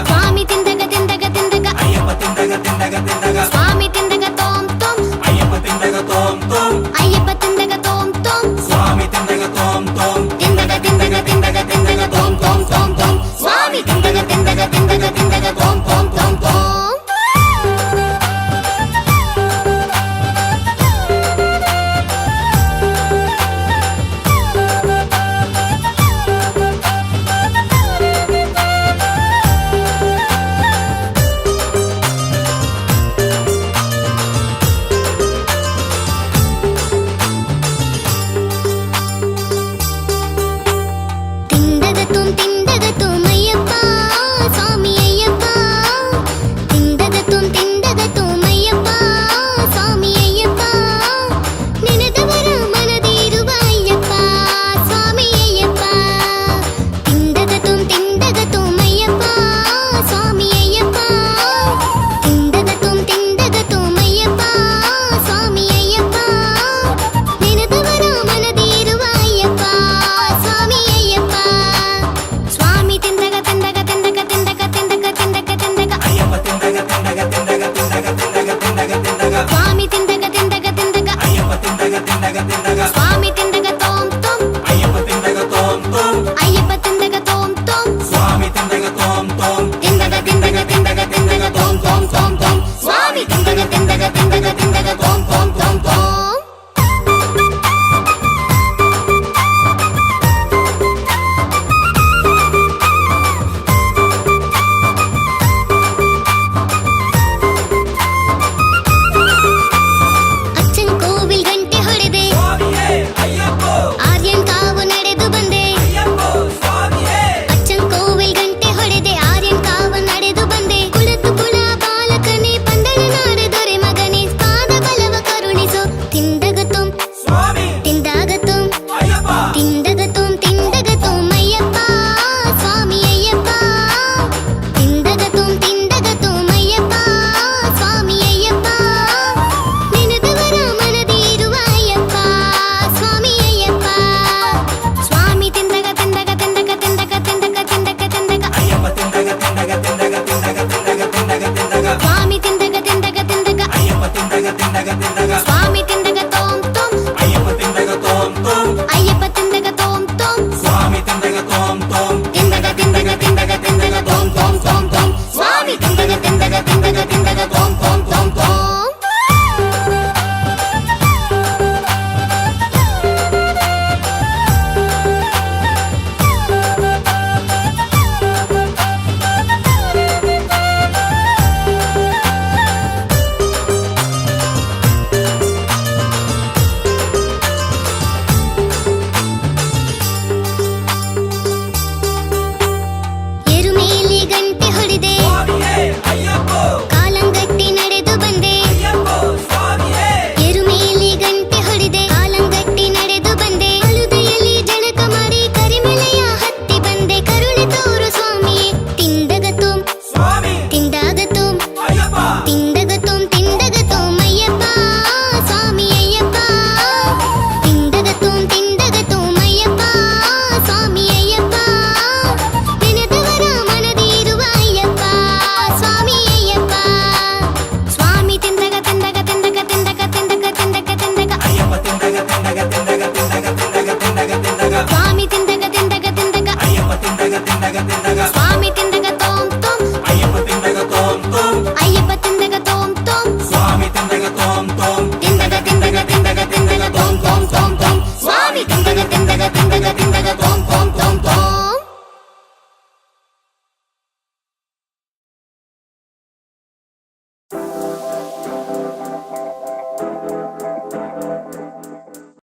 ಸ್ವಾಮಿ ತಿಂದಗ ತಿಂದಗ ತಿಂದಗ ಅಯ್ಯಪ್ಪ ತಿಂದಗ ತಿಂದಗ ತಿಂದಗ ಸ್ವಾಮಿ ತಿಂದಗ ತೋಂ ತೋಂ ಅಯ್ಯಪ್ಪ ತಿಂದಗ ತೋಂ ತೋಂ ಅಯ್ಯಪ್ಪ ತಿಂದಗ ತೋಂ ತೋಂ ಸ್ವಾಮಿ ತಿಂದಗ ತೋಂ ತೋಂ ತಿಂದಗ ತಿಂದಗ ತಿಂದಗ ತಿಂದಗ ತೋಂ ತೋಂ ತೋಂ ತೋಂ ಸ್ವಾಮಿ ತಿಂದಗ ತಿಂದಗ ತಿಂದಗ ತಿಂದಗ ತೋಂ ತೋಂ ತೋಂ ತೋಂ ತಿಂದಗ ತುಂ ಅಯ್ಯಪ್ಪ ಸ್ವಾಮಿ ಅಯ್ಯಪ್ಪ ತಿಂದಗ ತುಂ ಅಯ್ಯಪ್ಪ ಸ್ವಾಮಿ ಅಯ್ಯಪ್ಪ ನೆನೆದವರ ಮನದಿರುವ ಅಯ್ಯಪ್ಪ ಸ್ವಾಮಿ ಅಯ್ಯಪ್ಪ ತಿಂದಗ ತುಂ ಅಯ್ಯಪ್ಪ ಸ್ವಾಮಿ ಅಯ್ಯಪ್ಪ ತಿಂದಗ ತುಂ ಅಯ್ಯಪ್ಪ ಸ್ವಾಮಿ ಅಯ್ಯಪ್ಪ ನೆನೆದವರ ಮನದಿರುವ ಅಯ್ಯಪ್ಪ ಸ್ವಾಮಿ ಅಯ್ಯಪ್ಪ ಸ್ವಾಮಿ ತಿಂದಗ ತಿಂದಗ ತಿಂದಗ ತಿಂದಗ ತಿಂದಗ ತಿಂದಗ ತಿಂದಗ ಅಯ್ಯಪ್ಪ ತಿಂದಗ ತಿಂದಗ ತಿಂದಗ ತಿಂದಗ ತಿಂದಗ ತಿಂದಗ ತಿಂದಗ ಸ್ವಾಮಿ ತಿಂದಗ ತಿಂದಗ ತಿಂದಗ ಅಯ್ಯಪ್ಪ ತಿಂದಗ ತಿಂದಗ ತಿಂದಗ ಸ್ವಾಮಿ ತಿಂದಗ ತೋಂ ತೋಂ ಅಯ್ಯಪ್ಪ ತಿಂದಗ ತೋಂ ತೋಂ ಅಯ್ಯಪ್ಪ ತಿಂದಗ ತೋಂ ತೋಂ ಸ್ವಾಮಿ ತಿಂದಗ ತೋಂ ತೋಂ